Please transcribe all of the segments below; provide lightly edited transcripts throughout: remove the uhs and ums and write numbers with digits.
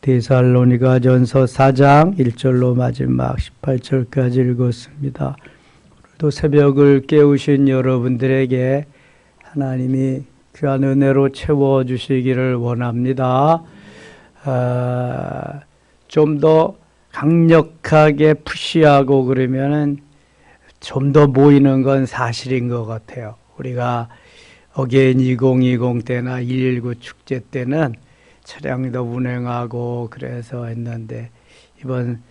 데살로니가전서 4장 1절로 마지막 18절까지 읽었습니다. 또 새벽을 깨우신 여러분들에게 하나님이 귀한 은혜로 채워주시기를 원합니다. 좀 더 강력하게 푸시하고 그러면은 좀 더 모이는 건 사실인 것 같아요. 우리가 어게인 2020 때나 119 축제 때는 차량도 운행하고 그래서 했는데 이번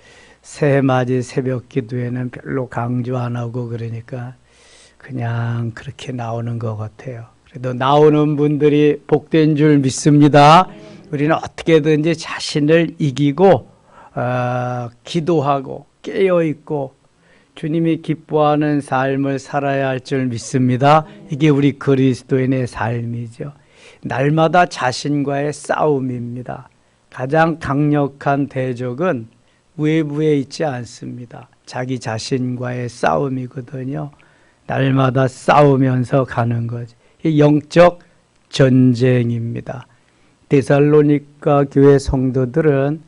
새해맞이 새벽 기도에는 별로 강조 안 하고 그러니까 그냥 그렇게 나오는 것 같아요. 그래도 나오는 분들이 복된 줄 믿습니다. 우리는 어떻게든지 자신을 이기고 기도하고 깨어있고 주님이 기뻐하는 삶을 살아야 할 줄 믿습니다. 이게 우리 그리스도인의 삶이죠. 날마다 자신과의 싸움입니다. 가장 강력한 대적은 외부에 있지 않습니다. 자기 자신과의 싸움이거든요. 날마다 싸우면서 가는 거죠. 영적 전쟁입니다. 데살로니가 교회 성도들은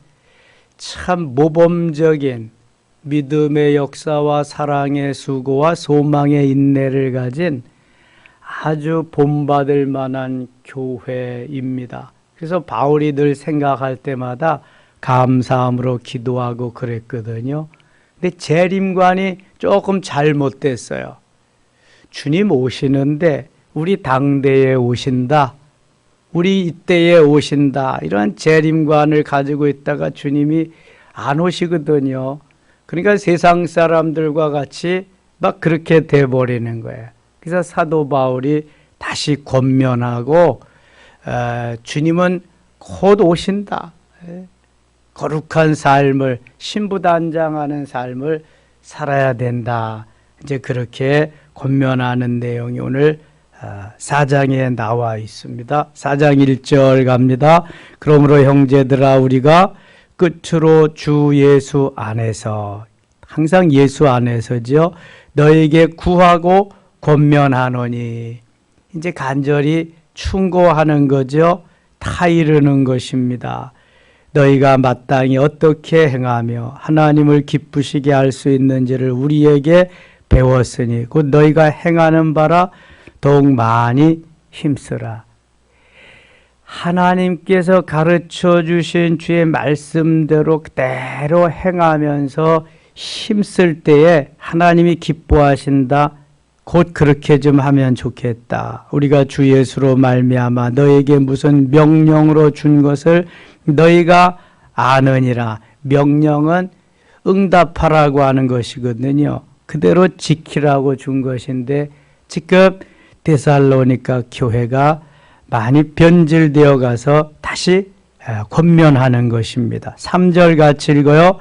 참 모범적인 믿음의 역사와 사랑의 수고와 소망의 인내를 가진 아주 본받을 만한 교회입니다. 그래서 바울이 늘 생각할 때마다 감사함으로 기도하고 그랬거든요. 근데 재림관이 조금 잘못됐어요. 주님 오시는데 우리 당대에 오신다, 우리 이때에 오신다, 이런 재림관을 가지고 있다가 주님이 안 오시거든요. 그러니까 세상 사람들과 같이 막 그렇게 돼버리는 거예요. 그래서 사도 바울이 다시 권면하고 주님은 곧 오신다. 거룩한 삶을, 신부단장하는 삶을 살아야 된다. 이제 그렇게 권면하는 내용이 오늘 4장에 나와 있습니다. 4장 1절 갑니다. 그러므로 형제들아 우리가 끝으로 주 예수 안에서, 항상 예수 안에서죠, 너에게 구하고 권면하노니, 이제 간절히 충고하는 거죠. 타이르는 것입니다. 너희가 마땅히 어떻게 행하며 하나님을 기쁘시게 할 수 있는지를 우리에게 배웠으니 곧 너희가 행하는 바라 더욱 많이 힘쓰라. 하나님께서 가르쳐 주신 주의 말씀대로 그대로 행하면서 힘쓸 때에 하나님이 기뻐하신다. 곧 그렇게 좀 하면 좋겠다. 우리가 주 예수로 말미암아 너에게 무슨 명령으로 준 것을 너희가 아느니라. 명령은 응답하라고 하는 것이거든요. 그대로 지키라고 준 것인데 지금 데살로니가 교회가 많이 변질되어 가서 다시 권면하는 것입니다. 3절 같이 읽어요.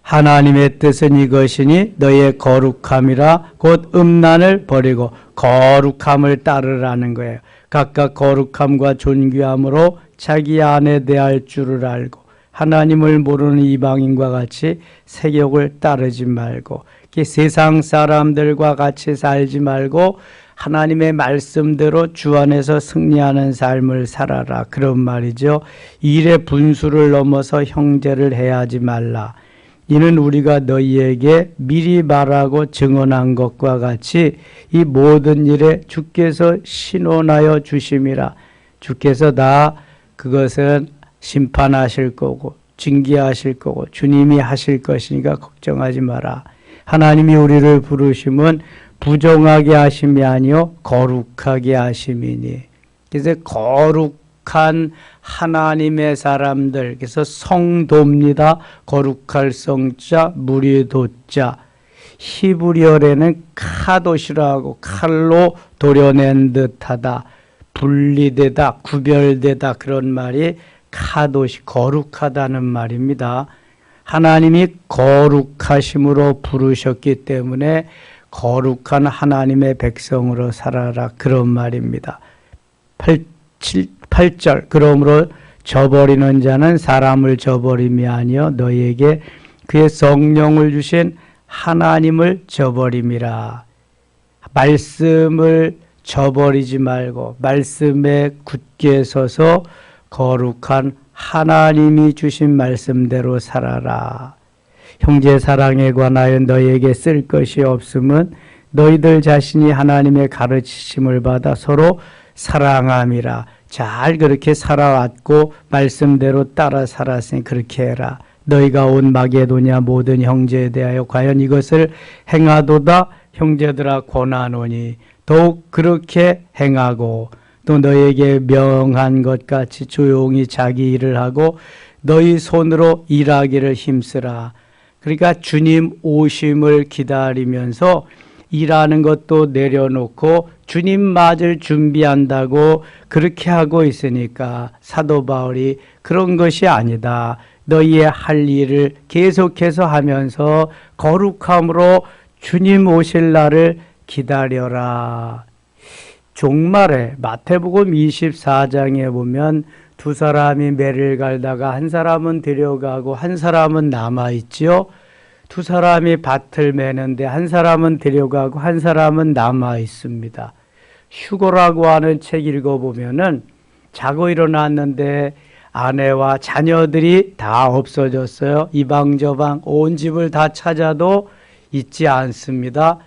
하나님의 뜻은 이것이니 너희의 거룩함이라 곧 음란을 버리고 거룩함을 따르라는 거예요. 각각 거룩함과 존귀함으로 자기 안에 대할 줄을 알고 하나님을 모르는 이방인과 같이 세욕을 따르지 말고 세상 사람들과 같이 살지 말고 하나님의 말씀대로 주 안에서 승리하는 삶을 살아라. 그런 말이죠. 일의 분수를 넘어서 형제를 해하지 말라. 이는 우리가 너희에게 미리 말하고 증언한 것과 같이 이 모든 일에 주께서 신원하여 주심이라. 주께서 다 그것은 심판하실 거고 징계하실 거고 주님이 하실 것이니까 걱정하지 마라. 하나님이 우리를 부르심은 부정하게 하심이 아니요 거룩하게 하심이니. 그래서 거룩한 하나님의 사람들, 그래서 성도입니다. 거룩할 성자, 무리도자. 히브리어에는 카도시라고 칼로 도려낸 듯하다, 분리되다, 구별되다, 그런 말이 카도시, 거룩하다는 말입니다. 하나님이 거룩하심으로 부르셨기 때문에 거룩한 하나님의 백성으로 살아라, 그런 말입니다. 8절 그러므로 저버리는 자는 사람을 저버림이 아니요 너희에게 그의 성령을 주신 하나님을 저버림이라. 말씀을 저버리지 말고 말씀에 굳게 서서 거룩한 하나님이 주신 말씀대로 살아라. 형제 사랑에 관하여 너희에게 쓸 것이 없음은 너희들 자신이 하나님의 가르치심을 받아 서로 사랑함이라. 잘 그렇게 살아왔고 말씀대로 따라 살았으니 그렇게 해라. 너희가 온 마게도냐 모든 형제에 대하여 과연 이것을 행하도다. 형제들아 권하노니 더욱 그렇게 행하고 또 너희에게 명한 것 같이 조용히 자기 일을 하고 너희 손으로 일하기를 힘쓰라. 그러니까 주님 오심을 기다리면서 일하는 것도 내려놓고 주님 맞을 준비한다고 그렇게 하고 있으니까 사도 바울이 그런 것이 아니다. 너희의 할 일을 계속해서 하면서 거룩함으로 주님 오실 날을 기다려라. 종말에 마태복음 24장에 보면 두 사람이 매를 갈다가 한 사람은 데려가고 한 사람은 남아있지요. 두 사람이 밭을 매는데 한 사람은 데려가고 한 사람은 남아있습니다. 휴거라고 하는 책 읽어보면은 자고 일어났는데 아내와 자녀들이 다 없어졌어요. 이방저방 온 집을 다 찾아도 있지 않습니다.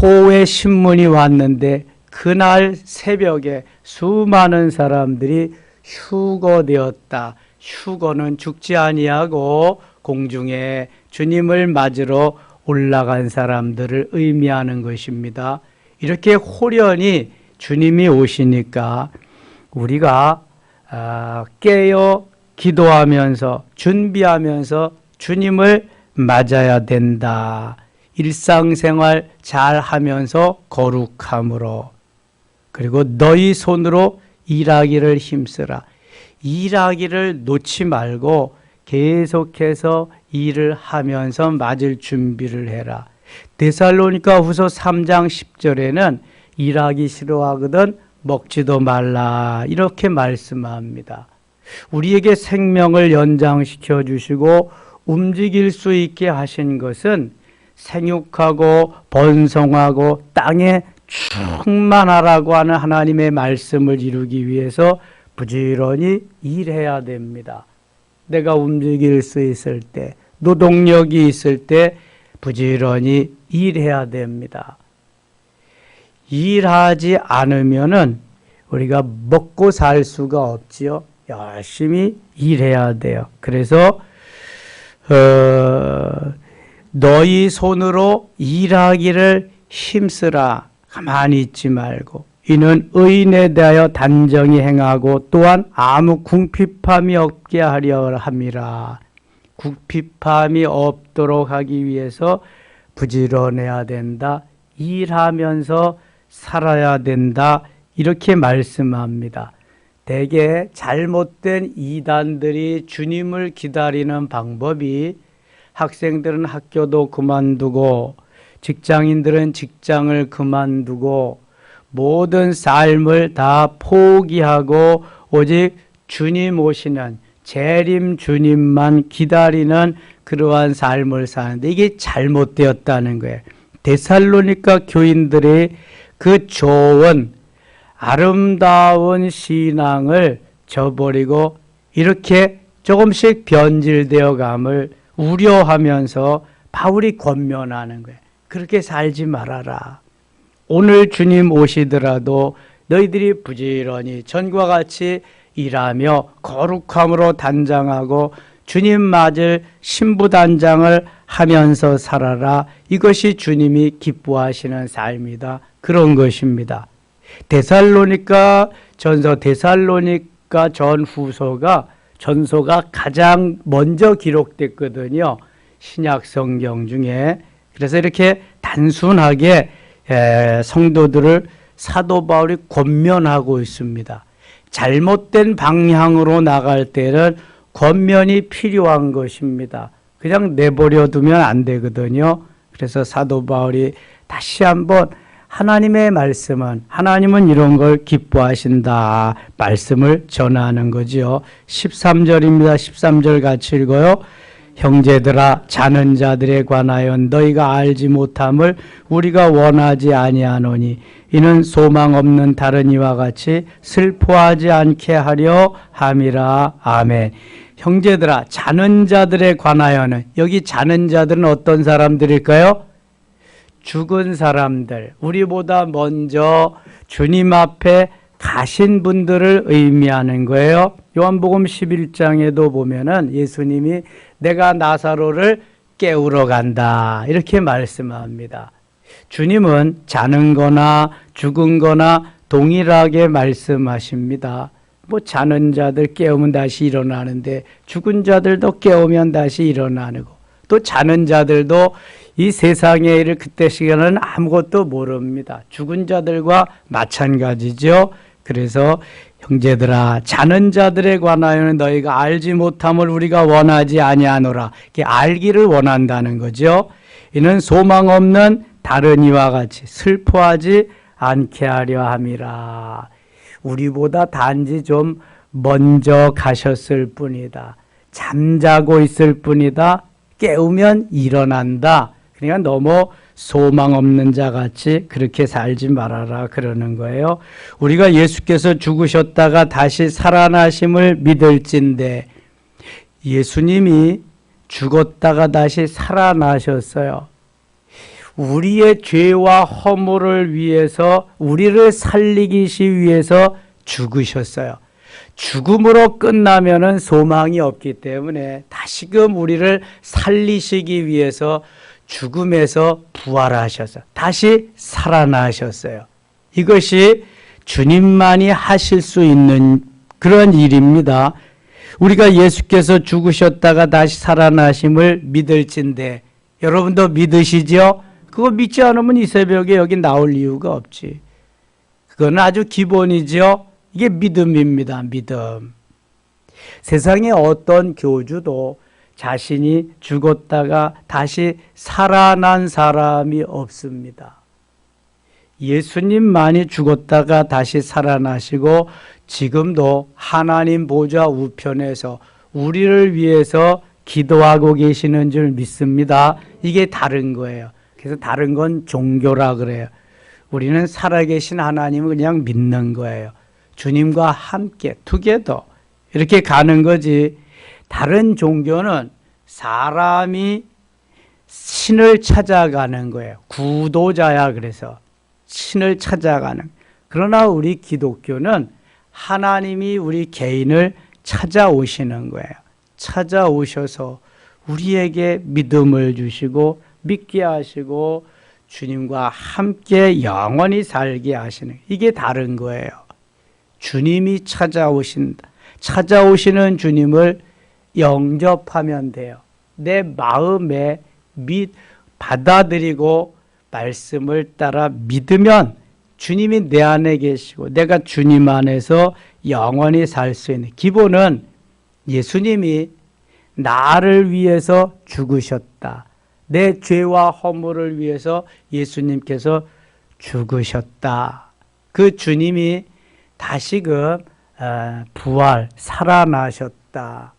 호의 신문이 왔는데 그날 새벽에 수많은 사람들이 휴거되었다. 휴거는 죽지 아니하고 공중에 주님을 맞으러 올라간 사람들을 의미하는 것입니다. 이렇게 홀연히 주님이 오시니까 우리가 깨어 기도하면서 준비하면서 주님을 맞아야 된다. 일상생활 잘 하면서 거룩함으로 그리고 너희 손으로 일하기를 힘쓰라. 일하기를 놓지 말고 계속해서 일을 하면서 맞을 준비를 해라. 데살로니가 후서 3장 10절에는 일하기 싫어하거든 먹지도 말라 이렇게 말씀합니다. 우리에게 생명을 연장시켜 주시고 움직일 수 있게 하신 것은 생육하고 번성하고 땅에 충만하라고 하는 하나님의 말씀을 이루기 위해서 부지런히 일해야 됩니다. 내가 움직일 수 있을 때, 노동력이 있을 때 부지런히 일해야 됩니다. 일하지 않으면은 우리가 먹고 살 수가 없지요. 열심히 일해야 돼요. 그래서 너희 손으로 일하기를 힘쓰라. 가만히 있지 말고. 이는 의인에 대하여 단정히 행하고 또한 아무 궁핍함이 없게 하려 함이라. 궁핍함이 없도록 하기 위해서 부지런해야 된다. 일하면서 살아야 된다. 이렇게 말씀합니다. 대개 잘못된 이단들이 주님을 기다리는 방법이 학생들은 학교도 그만두고 직장인들은 직장을 그만두고 모든 삶을 다 포기하고 오직 주님 오시는 재림 주님만 기다리는 그러한 삶을 사는데 이게 잘못되었다는 거예요. 데살로니가 교인들의 그 좋은 아름다운 신앙을 저버리고 이렇게 조금씩 변질되어 감을 우려하면서 바울이 권면하는 거예요. 그렇게 살지 말아라. 오늘 주님 오시더라도 너희들이 부지런히 전과 같이 일하며 거룩함으로 단장하고 주님 맞을 신부단장을 하면서 살아라. 이것이 주님이 기뻐하시는 삶이다. 그런 것입니다. 데살로니가 전서, 데살로니가 전후서가 전서가 가장 먼저 기록됐거든요. 신약 성경 중에. 그래서 이렇게 단순하게 성도들을 사도 바울이 권면하고 있습니다. 잘못된 방향으로 나갈 때는 권면이 필요한 것입니다. 그냥 내버려 두면 안 되거든요. 그래서 사도 바울이 다시 한번 하나님의 말씀은, 하나님은 이런 걸 기뻐하신다 말씀을 전하는 거지요. 13절입니다. 13절 같이 읽어요. 형제들아 자는 자들에 관하여 너희가 알지 못함을 우리가 원하지 아니하노니 이는 소망 없는 다른 이와 같이 슬퍼하지 않게 하려 함이라. 아멘. 형제들아 자는 자들에 관하여는, 여기 자는 자들은 어떤 사람들일까요? 죽은 사람들, 우리보다 먼저 주님 앞에 가신 분들을 의미하는 거예요. 요한복음 11장에도 보면은 예수님이 내가 나사로를 깨우러 간다 이렇게 말씀합니다. 주님은 자는 거나 죽은 거나 동일하게 말씀하십니다. 뭐 자는 자들 깨우면 다시 일어나는데 죽은 자들도 깨우면 다시 일어나는 거. 또 자는 자들도 이 세상의 일을 그때 시간은 아무것도 모릅니다. 죽은 자들과 마찬가지죠. 그래서 형제들아 자는 자들에 관하여는 너희가 알지 못함을 우리가 원하지 아니하노라. 이렇게 알기를 원한다는 거죠. 이는 소망 없는 다른 이와 같이 슬퍼하지 않게 하려 함이라. 우리보다 단지 좀 먼저 가셨을 뿐이다. 잠자고 있을 뿐이다. 깨우면 일어난다. 그러니까 너무 소망 없는 자 같이 그렇게 살지 말아라 그러는 거예요. 우리가 예수께서 죽으셨다가 다시 살아나심을 믿을진데, 예수님이 죽었다가 다시 살아나셨어요. 우리의 죄와 허물을 위해서, 우리를 살리기 위해서 죽으셨어요. 죽음으로 끝나면은 소망이 없기 때문에 다시금 우리를 살리시기 위해서 죽음에서 부활하셔서 다시 살아나셨어요. 이것이 주님만이 하실 수 있는 그런 일입니다. 우리가 예수께서 죽으셨다가 다시 살아나심을 믿을진데, 여러분도 믿으시죠? 그거 믿지 않으면 이 새벽에 여기 나올 이유가 없지. 그건 아주 기본이죠. 이게 믿음입니다. 믿음. 세상에 어떤 교주도 자신이 죽었다가 다시 살아난 사람이 없습니다. 예수님만이 죽었다가 다시 살아나시고 지금도 하나님 보좌 우편에서 우리를 위해서 기도하고 계시는 줄 믿습니다. 이게 다른 거예요. 그래서 다른 건 종교라 그래요. 우리는 살아계신 하나님을 그냥 믿는 거예요. 주님과 함께 투게더 이렇게 가는 거지. 다른 종교는 사람이 신을 찾아가는 거예요. 구도자야 그래서 신을 찾아가는. 그러나 우리 기독교는 하나님이 우리 개인을 찾아오시는 거예요. 찾아오셔서 우리에게 믿음을 주시고 믿게 하시고 주님과 함께 영원히 살게 하시는, 이게 다른 거예요. 주님이 찾아오신다. 찾아오시는 주님을 영접하면 돼요. 내 마음에 받아들이고 말씀을 따라 믿으면 주님이 내 안에 계시고 내가 주님 안에서 영원히 살 수 있는, 기본은 예수님이 나를 위해서 죽으셨다. 내 죄와 허물을 위해서 예수님께서 죽으셨다. 그 주님이 다시금 부활, 살아나셨다.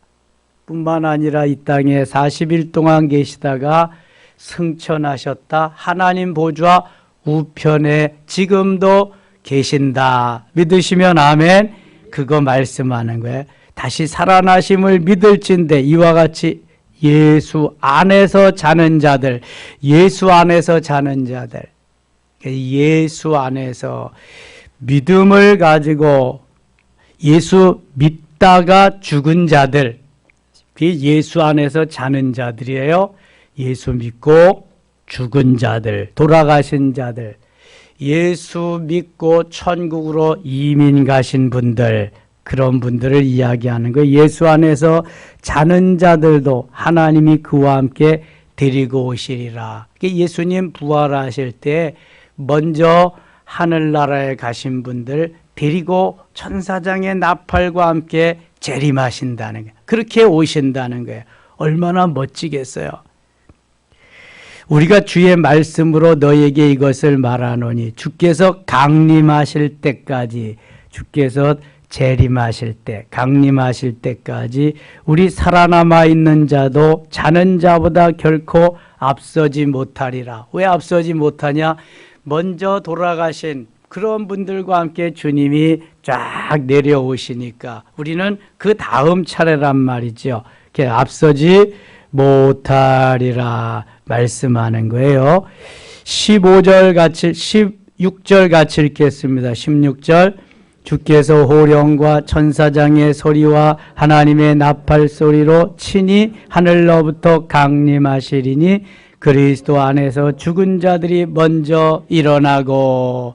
뿐만 아니라 이 땅에 40일 동안 계시다가 승천하셨다. 하나님 보좌 우편에 지금도 계신다. 믿으시면 아멘. 그거 말씀하는 거예요. 다시 살아나심을 믿을진데 이와 같이 예수 안에서 자는 자들, 예수 안에서 자는 자들, 예수 안에서 믿음을 가지고 예수 믿다가 죽은 자들, 그게 예수 안에서 자는 자들이에요. 예수 믿고 죽은 자들, 돌아가신 자들, 예수 믿고 천국으로 이민 가신 분들, 그런 분들을 이야기하는 거예요. 예수 안에서 자는 자들도 하나님이 그와 함께 데리고 오시리라. 예수님 부활하실 때 먼저 하늘나라에 가신 분들 데리고 천사장의 나팔과 함께 재림하신다는 거예요. 그렇게 오신다는 거예요. 얼마나 멋지겠어요. 우리가 주의 말씀으로 너에게 이것을 말하노니 주께서 강림하실 때까지, 주께서 재림하실 때, 강림하실 때까지 우리 살아남아 있는 자도 자는 자보다 결코 앞서지 못하리라. 왜 앞서지 못하냐? 먼저 돌아가신 그런 분들과 함께 주님이 쫙 내려오시니까 우리는 그 다음 차례란 말이죠. 앞서지 못하리라 말씀하는 거예요. 15절 같이 16절 같이 읽겠습니다. 16절 주께서 호령과 천사장의 소리와 하나님의 나팔 소리로 친히 하늘로부터 강림하시리니 그리스도 안에서 죽은 자들이 먼저 일어나고,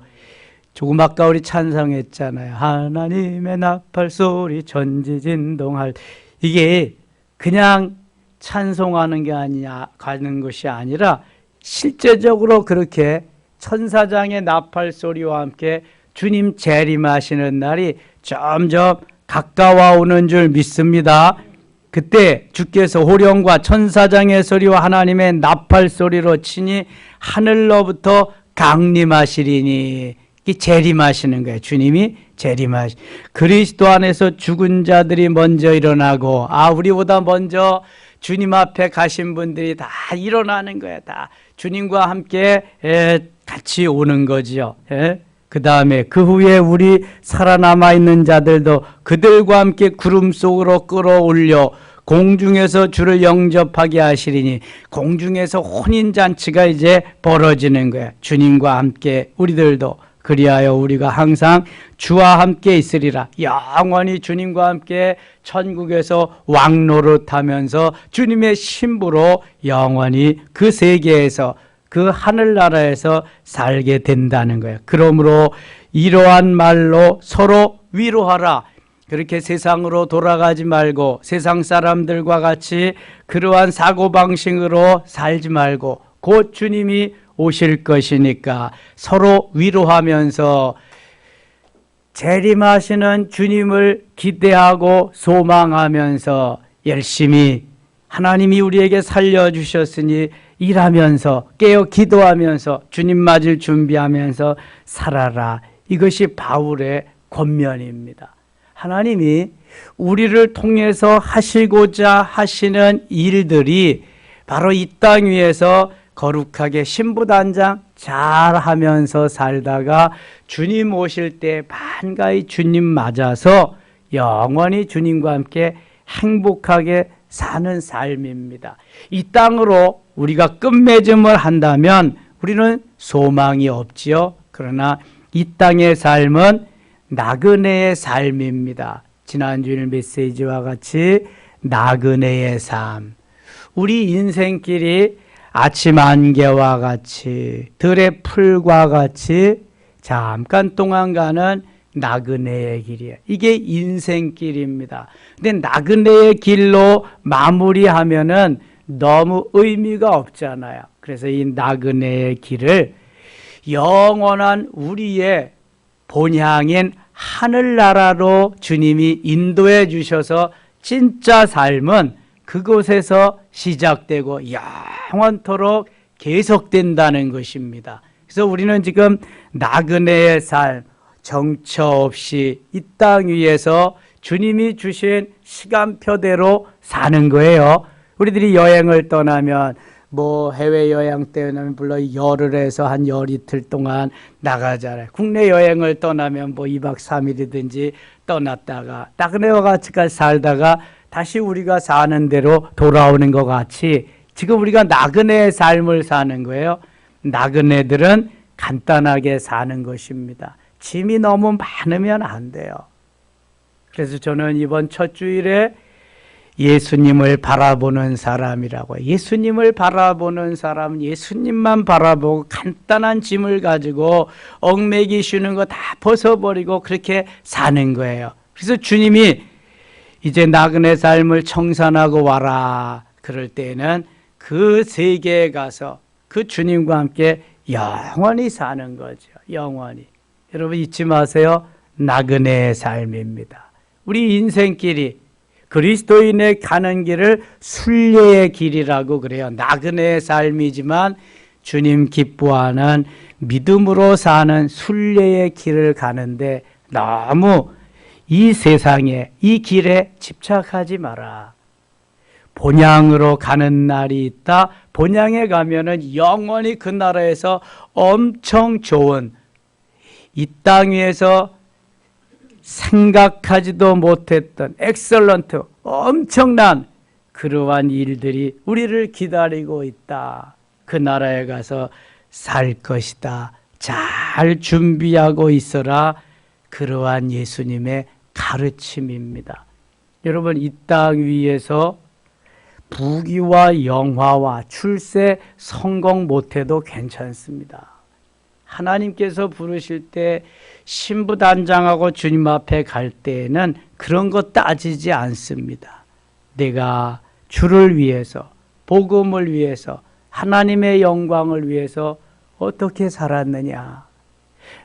조금 아까 우리 찬송했잖아요. 하나님의 나팔 소리 전지진동할. 이게 그냥 찬송하는 게 아니냐 가는 것이 아니라 실제적으로 그렇게 천사장의 나팔 소리와 함께 주님 재림하시는 날이 점점 가까워 오는 줄 믿습니다. 그때 주께서 호령과 천사장의 소리와 하나님의 나팔 소리로 친히 하늘로부터 강림하시리니, 재림하시는 거예요. 주님이 재림하시. 그리스도 안에서 죽은 자들이 먼저 일어나고, 우리보다 먼저 주님 앞에 가신 분들이 다 일어나는 거예요. 다 주님과 함께 같이 오는 거지요. 그 다음에 그 후에 우리 살아남아 있는 자들도 그들과 함께 구름 속으로 끌어올려 공중에서 주를 영접하게 하시리니, 공중에서 혼인잔치가 이제 벌어지는 거예요. 주님과 함께 우리들도. 그리하여 우리가 항상 주와 함께 있으리라. 영원히 주님과 함께 천국에서 왕노릇하면서 주님의 신부로 영원히 그 세계에서, 그 하늘나라에서 살게 된다는 거예요. 그러므로 이러한 말로 서로 위로하라. 그렇게 세상으로 돌아가지 말고 세상 사람들과 같이 그러한 사고방식으로 살지 말고 곧 주님이 오실 것이니까 서로 위로하면서 재림하시는 주님을 기대하고 소망하면서 열심히 하나님이 우리에게 살려주셨으니 일하면서 깨어 기도하면서 주님 맞을 준비하면서 살아라. 이것이 바울의 권면입니다. 하나님이 우리를 통해서 하시고자 하시는 일들이 바로 이 땅 위에서 거룩하게 신부단장 잘하면서 살다가 주님 오실 때 반가이 주님 맞아서 영원히 주님과 함께 행복하게 사는 삶입니다. 이 땅으로 우리가 끝맺음을 한다면 우리는 소망이 없지요. 그러나 이 땅의 삶은 나그네의 삶입니다. 지난주일 메시지와 같이 나그네의 삶. 우리 인생길이 아침 안개와 같이 들의 풀과 같이 잠깐 동안 가는 나그네의 길이에요. 이게 인생길입니다. 근데 나그네의 길로 마무리하면은 너무 의미가 없잖아요. 그래서 이 나그네의 길을 영원한 우리의 본향인 하늘나라로 주님이 인도해 주셔서 진짜 삶은 그곳에서 시작되고 영원토록 계속된다는 것입니다. 그래서 우리는 지금 나그네의 삶, 정처 없이 이 땅 위에서 주님이 주신 시간표대로 사는 거예요. 우리들이 여행을 떠나면 해외여행 때는 물론 열흘에서 한 열이틀 동안 나가잖아요. 국내 여행을 떠나면 2박 3일이든지 떠났다가 나그네와 같이 살다가 다시 우리가 사는 대로 돌아오는 것 같이 지금 우리가 나그네의 삶을 사는 거예요. 나그네들은 간단하게 사는 것입니다. 짐이 너무 많으면 안 돼요. 그래서 저는 이번 첫 주일에 예수님을 바라보는 사람이라고. 예수님을 바라보는 사람은 예수님만 바라보고 간단한 짐을 가지고 얽매기 쉬는 거 다 벗어버리고 그렇게 사는 거예요. 그래서 주님이 이제 나그네 삶을 청산하고 와라. 그럴 때에는 그 세계에 가서 그 주님과 함께 영원히 사는 거죠. 영원히. 여러분 잊지 마세요. 나그네의 삶입니다. 우리 인생길이 그리스도인의 가는 길을 순례의 길이라고 그래요. 나그네의 삶이지만 주님 기뻐하는 믿음으로 사는 순례의 길을 가는데 너무 이 세상에, 이 길에 집착하지 마라. 본향으로 가는 날이 있다. 본향에 가면은 영원히 그 나라에서 엄청 좋은, 이 땅 위에서 생각하지도 못했던 엑설런트, 엄청난 그러한 일들이 우리를 기다리고 있다. 그 나라에 가서 살 것이다. 잘 준비하고 있어라. 그러한 예수님의 가르침입니다. 여러분, 이 땅 위에서 부귀와 영화와 출세 성공 못해도 괜찮습니다. 하나님께서 부르실 때 신부단장하고 주님 앞에 갈 때에는 그런 거 따지지 않습니다. 내가 주를 위해서, 복음을 위해서, 하나님의 영광을 위해서 어떻게 살았느냐,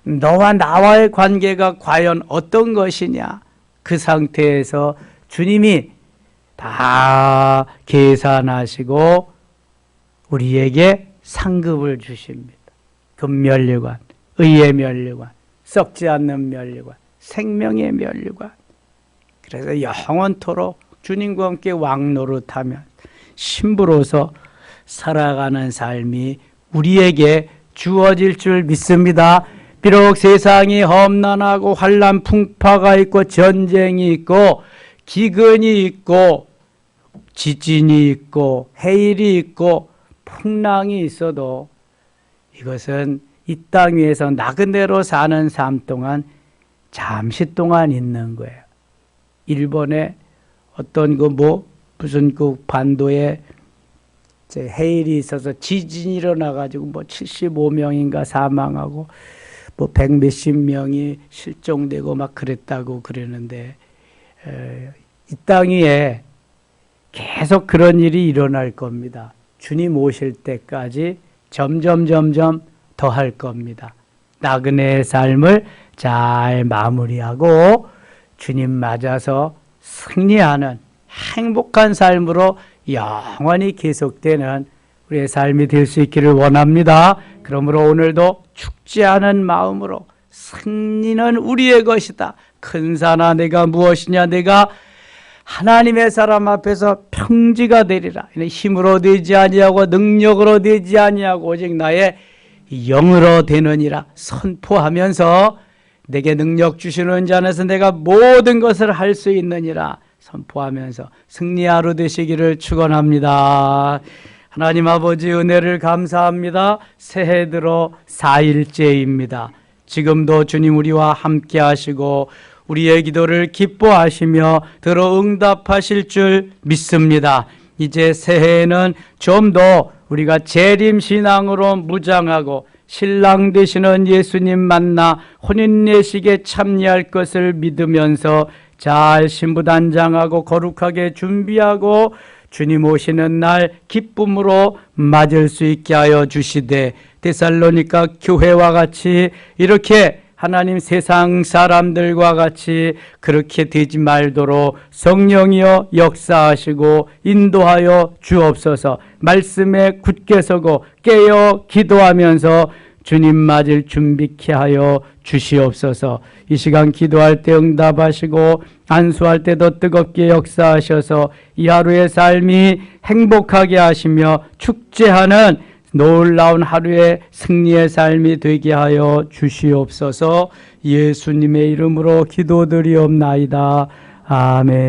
너와 나와의 관계가 과연 어떤 것이냐, 그 상태에서 주님이 다 계산하시고 우리에게 상급을 주십니다. 금면류관, 의의 면류관, 썩지 않는 면류관, 생명의 면류관. 그래서 영원토록 주님과 함께 왕노릇하면 신부로서 살아가는 삶이 우리에게 주어질 줄 믿습니다. 비록 세상이 험난하고 환난 풍파가 있고 전쟁이 있고 기근이 있고 지진이 있고 해일이 있고 풍랑이 있어도 이것은 이 땅 위에서 나그네로 사는 삶 동안 잠시 동안 있는 거예요. 일본에 어떤 무슨 반도에 해일이 있어서 지진이 일어나가지고 75명인가 사망하고 100몇십 명이 실종되고 막 그랬다고 그러는데, 이 땅 위에 계속 그런 일이 일어날 겁니다. 주님 오실 때까지 점점 더 할 겁니다. 나그네의 삶을 잘 마무리하고 주님 맞아서 승리하는 행복한 삶으로 영원히 계속되는 우리의 삶이 될 수 있기를 원합니다. 그러므로 오늘도 죽지 않은 마음으로 승리는 우리의 것이다. 큰 산아 내가 무엇이냐, 내가 하나님의 사람 앞에서 평지가 되리라. 힘으로 되지 아니하고 능력으로 되지 아니하고 오직 나의 영으로 되느니라 선포하면서 내게 능력 주시는 자 안에서 내가 모든 것을 할 수 있느니라 선포하면서 승리 하루 되시기를 축원합니다. 하나님 아버지 은혜를 감사합니다. 새해 들어 4일째입니다. 지금도 주님 우리와 함께 하시고 우리의 기도를 기뻐하시며 들어 응답하실 줄 믿습니다. 이제 새해에는 좀 더 우리가 재림신앙으로 무장하고 신랑 되시는 예수님 만나 혼인예식에 참여할 것을 믿으면서 잘 신부단장하고 거룩하게 준비하고 주님 오시는 날 기쁨으로 맞을 수 있게 하여 주시되, 데살로니가 교회와 같이 이렇게 하나님 세상 사람들과 같이 그렇게 되지 말도록 성령이여 역사하시고 인도하여 주옵소서. 말씀에 굳게 서고 깨어 기도하면서 주님 맞을 준비케 하여 주시옵소서. 이 시간 기도할 때 응답하시고 안수할 때도 뜨겁게 역사하셔서 이 하루의 삶이 행복하게 하시며 축제하는 놀라운 하루의 승리의 삶이 되게 하여 주시옵소서. 예수님의 이름으로 기도드리옵나이다. 아멘.